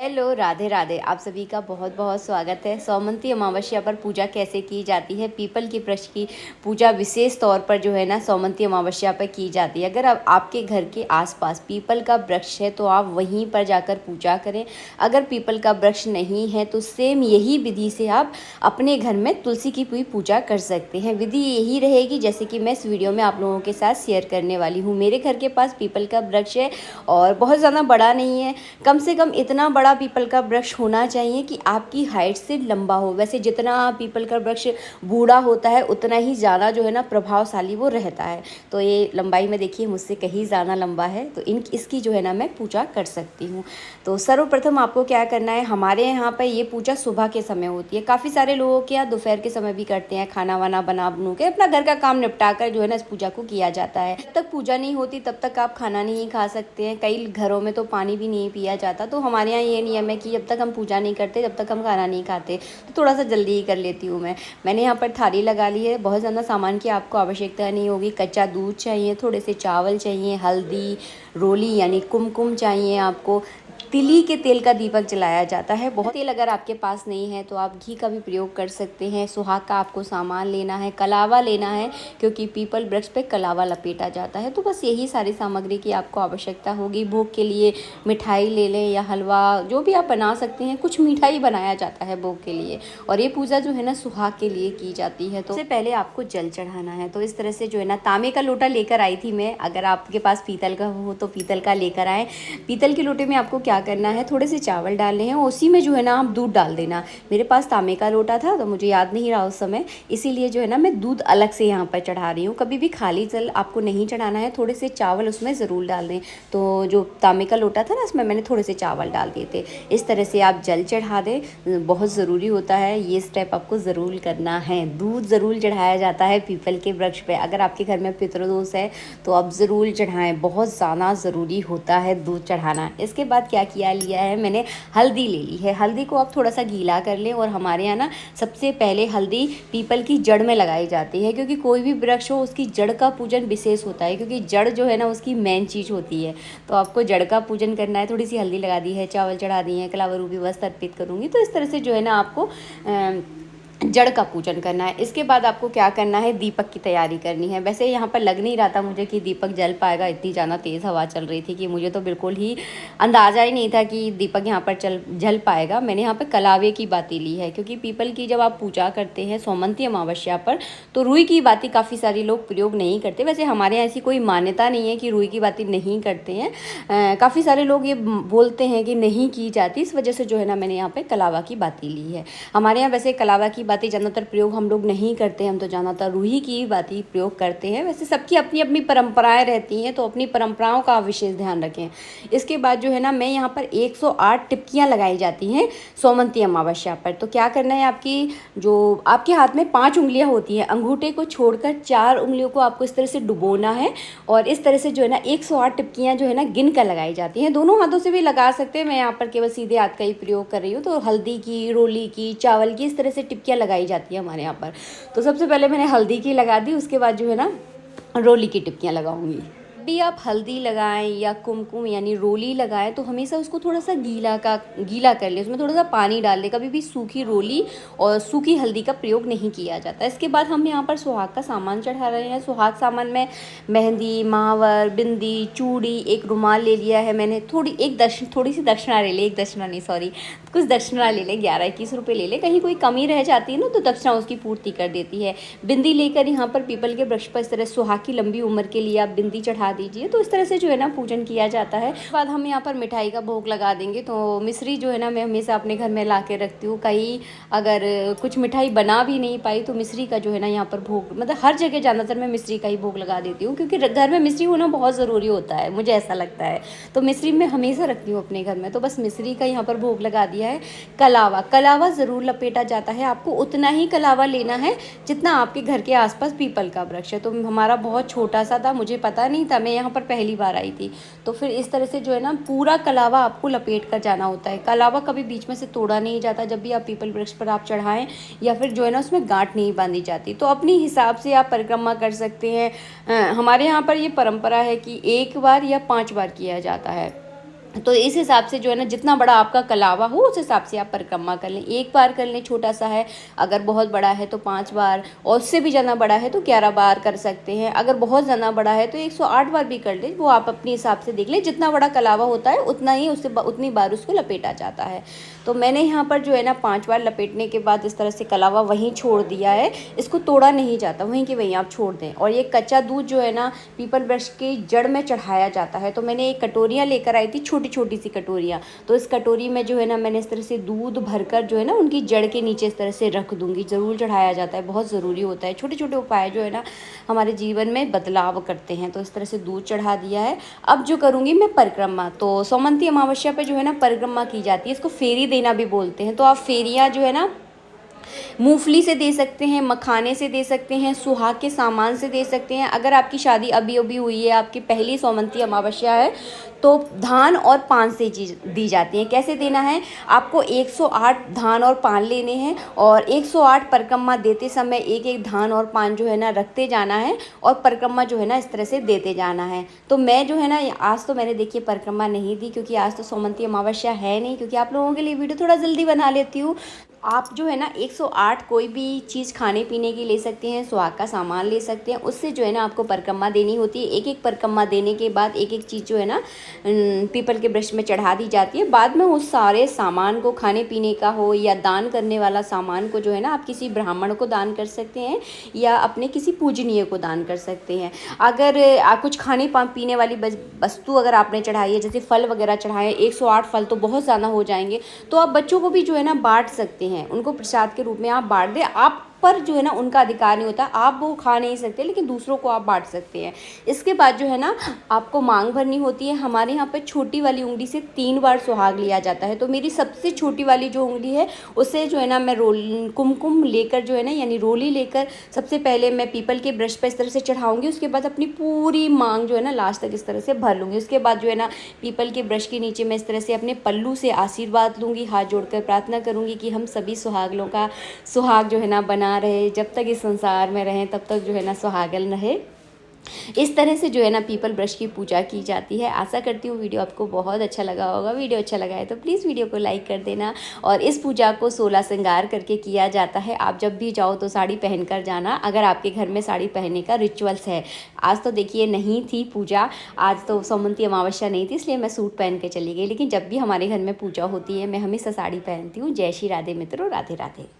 Hello, Radhe Radhe. आप सभी का बहुत बहुत स्वागत है। सौमंती अमावस्या पर पूजा कैसे की जाती है? पीपल के वृक्ष की पूजा विशेष तौर पर जो है ना सौमंती अमावस्या पर की जाती है। अगर आपके घर के आसपास पीपल का वृक्ष है तो आप वहीं पर जाकर पूजा करें। अगर पीपल का वृक्ष नहीं है तो सेम यही विधि से आप अपने घर में तुलसी की भी पूजा कर सकते हैं। विधि यही रहेगी जैसे कि मैं इस वीडियो में आप लोगों के साथ शेयर करने वाली हूँ। मेरे घर के पास पीपल का वृक्ष है और बहुत ज़्यादा बड़ा नहीं है, कम से कम इतना बड़ा पीपल का वृक्ष होना चाहिए कि आपकी हाइट से लंबा हो। वैसे जितना पीपल का वृक्ष बूढ़ा होता है उतना ही ज़्यादा जो है ना प्रभावशाली वो रहता है। तो ये लंबाई में देखिए मुझसे कहीं ज़्यादा लंबा है, तो इसकी जो है ना मैं पूजा कर सकती हूँ। तो सर्वप्रथम आपको क्या करना है, हमारे यहाँ पर ये पूजा सुबह के समय होती है। काफ़ी सारे लोगों के यहाँ दोपहर के समय भी करते हैं, खाना वाना बना बनू के अपना घर का काम निपटा कर जो है ना इस पूजा को किया जाता है। जब तक पूजा नहीं होती तब तक आप खाना नहीं खा सकते हैं। कई घरों में तो पानी भी नहीं पिया जाता। तो हमारे यहाँ ये नियम है कि जब तक हम पूजा नहीं करते जब तक हम खाना नहीं खाते। तो थोड़ा सा जल्दी ही कर लेती हूँ मैंने यहाँ पर थाली लगा ली है। बहुत ज़्यादा सामान की आपको आवश्यकता नहीं होगी। कच्चा दूध चाहिए, थोड़े से चावल चाहिए, हल्दी, रोली यानी कुमकुम चाहिए आपको। तिली के तेल का दीपक जलाया जाता है। बहुत तेल अगर आपके पास नहीं है तो आप घी का भी प्रयोग कर सकते हैं। सुहाग का आपको सामान लेना है, कलावा लेना है क्योंकि पीपल वृक्ष पे कलावा लपेटा जाता है। तो बस यही सारी सामग्री की आपको आवश्यकता होगी। भोग के लिए मिठाई ले लें या हलवा, जो भी आप बना सकते हैं। कुछ मिठाई बनाया जाता है भोग के लिए। और ये पूजा जो है ना सुहाग के लिए की जाती है। तो उससे पहले आपको जल चढ़ाना है। तो इस तरह से जो है ना तांबे का लोटा लेकर आई थी मैं। अगर आपके पास पीतल का हो तो पीतल का लेकर आए। पीतल के लोटे में आपको क्या करना है, थोड़े से चावल डालने हैं, उसी में जो है ना आप दूध डाल देना। मेरे पास तांबे का लोटा था तो मुझे याद नहीं रहा उस समय, इसीलिए जो है ना मैं दूध अलग से यहाँ पर चढ़ा रही हूँ। कभी भी खाली जल आपको नहीं चढ़ाना है, थोड़े से चावल उसमें ज़रूर डाल दें। तो जो तांबे का लोटा था ना इसमें मैंने थोड़े से चावल डाल दिए थे। इस तरह से आप जल चढ़ा दें, बहुत ज़रूरी होता है ये स्टेप आपको ज़रूर करना है। दूध ज़रूर चढ़ाया जाता है पीपल के वृक्ष पे। अगर आपके घर में पितृदोष है तो आप ज़रूर चढ़ाएं, बहुत ज़्यादा ज़रूरी होता है दूध चढ़ाना। इसके बाद क्या किया लिया है मैंने, हल्दी ले ली है। हल्दी को आप थोड़ा सा गीला कर लें। और हमारे यहाँ ना सबसे पहले हल्दी पीपल की जड़ में लगाई जाती है, क्योंकि कोई भी वृक्ष हो उसकी जड़ का पूजन विशेष होता है, क्योंकि जड़ जो है ना उसकी मेन चीज़ होती है। तो आपको जड़ का पूजन करना है। थोड़ी सी हल्दी लगा दी है, चावल चढ़ा दिए हैं, कलावा रूपी वस्त्र अर्पित करूँगी। तो इस तरह से जो है ना आपको जड़ का पूजन करना है। इसके बाद आपको क्या करना है, दीपक की तैयारी करनी है। वैसे यहाँ पर लग नहीं रहा था मुझे कि दीपक जल पाएगा, इतनी ज़्यादा तेज़ हवा चल रही थी कि मुझे तो बिल्कुल ही अंदाज़ा ही नहीं था कि दीपक यहाँ पर जल पाएगा। मैंने यहाँ पर कलावे की बाती ली है, क्योंकि पीपल की जब आप पूजा करते हैं सौमंती अमावस्या पर तो रुई की बाती काफ़ी सारे लोग प्रयोग नहीं करते। वैसे हमारे यहाँ ऐसी कोई मान्यता नहीं है कि रुई की बाती नहीं करते हैं। काफ़ी सारे लोग ये बोलते हैं कि नहीं की जाती, इस वजह से जो है ना मैंने यहाँ पर कलावा की बाती ली है। हमारे यहाँ वैसे कलावा की बाती ज़्यादातर प्रयोग हम लोग नहीं करते, हम तो ज़्यादातर रूही की बाती प्रयोग करते हैं। वैसे सबकी अपनी अपनी परंपराएं रहती हैं, तो अपनी परंपराओं का विशेष ध्यान रखें। इसके बाद जो है ना मैं यहाँ पर 108 टिपकियाँ लगाई जाती हैं सौमंती अमावस्या पर। तो क्या करना है, आपकी जो आपके हाथ में 5 उंगलियाँ होती हैं, अंगूठे को छोड़कर 4 उंगलियों को आपको इस तरह से डुबोना है। और इस तरह से जो है ना 108 टिपकियाँ जो है ना गिन कर लगाई जाती हैं। दोनों हाथों से भी लगा सकते हैं, मैं यहाँ पर केवल सीधे हाथ का ही प्रयोग कर रही हूँ। तो हल्दी की, रोली की, चावल की, इस तरह से टिपकियाँ लगाई जाती है हमारे यहाँ पर। तो सबसे पहले मैंने हल्दी की लगा दी, उसके बाद जो है ना रोली की टिपकियाँ लगाऊंगी। भी आप हल्दी लगाएं या कुमकुम यानी रोली लगाएं तो हमेशा उसको थोड़ा सा गीला कर लें, उसमें थोड़ा सा पानी डाल दें। कभी भी सूखी रोली और सूखी हल्दी का प्रयोग नहीं किया जाता। इसके बाद हम यहाँ पर सुहाग का सामान चढ़ा रहे हैं। सुहाग सामान में मेहंदी, महावर, बिंदी, चूड़ी, एक रुमाल ले लिया है मैंने। थोड़ी सी दक्षिणा ले ले, एक दक्षिणा नहीं सॉरी, कुछ दक्षिणा ले ले, 11-21 रुपये ले ले। कहीं कोई कमी रह जाती है ना तो दक्षिणा उसकी पूर्ति कर देती है। बिंदी लेकर यहाँ पर पीपल के वृक्ष पर इस तरह सुहाग की लंबी उम्र के लिए आप बिंदी चढ़ा दीजिए। तो इस तरह से जो है ना पूजन किया जाता है। उसके बाद हम यहाँ पर मिठाई का भोग लगा देंगे। तो मिश्री जो है ना मैं हमेशा अपने घर में ला के रखती हूँ। कहीं अगर कुछ मिठाई बना भी नहीं पाई तो मिश्री का जो है ना यहाँ पर भोग, मतलब हर जगह ज़्यादातर मैं मिश्री का ही भोग लगा देती हूँ, क्योंकि घर में मिश्री होना बहुत ज़रूरी होता है, मुझे ऐसा लगता है। तो मिश्री मैं हमेशा रखती हूँ अपने घर में। तो बस मिश्री का यहाँ पर भोग लगा दिया है। कलावा ज़रूर लपेटा जाता है। आपको उतना ही कलावा लेना है जितना आपके घर के आसपास पीपल का वृक्ष है। तो हमारा बहुत छोटा सा था, मुझे पता नहीं था, मैं यहाँ पर पहली बार आई थी। तो फिर इस तरह से जो है ना पूरा कलावा आपको लपेट कर जाना होता है। कलावा कभी बीच में से तोड़ा नहीं जाता। जब भी आप पीपल वृक्ष पर आप चढ़ाएं या फिर जो है ना उसमें गांठ नहीं बांधी जाती। तो अपनी हिसाब से आप परिक्रमा कर सकते हैं। हमारे यहाँ पर ये परंपरा है कि 1 बार या 5 बार किया जाता है। तो इस हिसाब से जो है ना जितना बड़ा आपका कलावा हो उस हिसाब से आप परिक्रमा कर लें। एक बार कर लें, छोटा सा है। अगर बहुत बड़ा है तो 5 बार, और उससे भी ज़्यादा बड़ा है तो 11 बार कर सकते हैं। अगर बहुत ज़्यादा बड़ा है तो 108 बार भी कर लें, वो आप अपने हिसाब से देख लें। जितना बड़ा कलावा होता है उतना ही उससे उतनी बार उसको लपेटा जाता है। तो मैंने यहाँ पर जो है ना 5 बार लपेटने के बाद इस तरह से कलावा वहीं छोड़ दिया है। इसको तोड़ा नहीं जाता, वहीं के वहीं आप छोड़ दें। और ये कच्चा दूध जो है ना पीपल वृक्ष की जड़ में चढ़ाया जाता है। तो मैंने एक कटोरियाँ लेकर आई थी, छोटी छोटी सी कटोरियाँ। तो इस कटोरी में जो है ना मैंने इस तरह से दूध भरकर जो है ना उनकी जड़ के नीचे इस तरह से रख दूंगी। ज़रूर चढ़ाया जाता है, बहुत ज़रूरी होता है। छोटे छोटे उपाय जो है ना हमारे जीवन में बदलाव करते हैं। तो इस तरह से दूध चढ़ा दिया है। अब जो करूँगी मैं परिक्रमा, तो सौमंती अमावस्या पे जो है ना परिक्रमा की जाती है। इसको फेरी देना भी बोलते हैं। तो आप फेरियाँ जो है ना मूंगफली से दे सकते हैं, मखाने से दे सकते हैं, सुहाग के सामान से दे सकते हैं। अगर आपकी शादी अभी अभी हुई है, आपकी पहली सौमंती अमावस्या है, तो धान और पान से चीज़ दी जाती है। कैसे देना है? आपको 108 धान और पान लेने हैं और 108 परिक्रमा देते समय एक एक धान और पान जो है ना रखते जाना है और परिक्रमा जो है ना इस तरह से देते जाना है। तो मैं जो है ना आज तो मैंने देखिए परिक्रमा नहीं दी, क्योंकि आज तो सौमंती अमावस्या है नहीं, क्योंकि आप लोगों के लिए वीडियो थोड़ा जल्दी बना लेती हूँ। आप जो है ना 108 कोई भी चीज़ खाने पीने की ले सकते हैं, सुहाग का सामान ले सकते हैं। उससे जो है ना आपको परिक्रमा देनी होती है। एक एक परिक्रमा देने के बाद एक एक चीज़ जो है ना पीपल के वृक्ष में चढ़ा दी जाती है। बाद में उस सारे सामान को, खाने पीने का हो या दान करने वाला सामान को जो है ना आप किसी ब्राह्मण को दान कर सकते हैं या अपने किसी पूजनीय को दान कर सकते हैं। अगर कुछ खाने पीने वाली वस्तु अगर आपने चढ़ाई है, जैसे फल वगैरह चढ़ाए, 108 फल तो बहुत ज़्यादा हो जाएंगे, तो आप बच्चों को भी जो है ना बांट सकते हैं। उनको प्रसाद के रूप में आप बांट दें। आप पर जो है ना उनका अधिकार नहीं होता, आप वो खा नहीं सकते, लेकिन दूसरों को आप बांट सकते हैं। इसके बाद जो है ना आपको मांग भरनी होती है। हमारे यहाँ पे छोटी वाली उंगली से 3 बार सुहाग लिया जाता है। तो मेरी सबसे छोटी वाली जो उंगली है उससे जो है ना मैं कुमकुम लेकर जो है ना, यानी रोली लेकर सबसे पहले मैं पीपल के वृक्ष पर इस तरह से चढ़ाऊंगी। उसके बाद अपनी पूरी मांग जो है ना लास्ट तक इस तरह से भर लूँगी। उसके बाद जो है ना पीपल के वृक्ष के नीचे मैं इस तरह से अपने पल्लू से आशीर्वाद लूँगी, हाथ जोड़कर प्रार्थना करूँगी कि हम सभी सुहागलों का सुहाग जो है ना बना रहे, जब तक इस संसार में रहें तब तक जो है ना सुहागन रहे। इस तरह से जो है ना पीपल वृक्ष की पूजा की जाती है। आशा करती हूँ वीडियो आपको बहुत अच्छा लगा होगा। वीडियो अच्छा लगा है तो प्लीज़ वीडियो को लाइक कर देना। और इस पूजा को 16 श्रृंगार करके किया जाता है। आप जब भी जाओ तो साड़ी पहन कर जाना, अगर आपके घर में साड़ी पहनने का रिचुअल्स है। आज तो देखिए नहीं थी पूजा, आज तो सौमंती अमावस्या नहीं थी, इसलिए मैं सूट पहन के चली गई। लेकिन जब भी हमारे घर में पूजा होती है मैं हमेशा साड़ी पहनती हूँ। जय श्री राधे मित्रों, राधे राधे।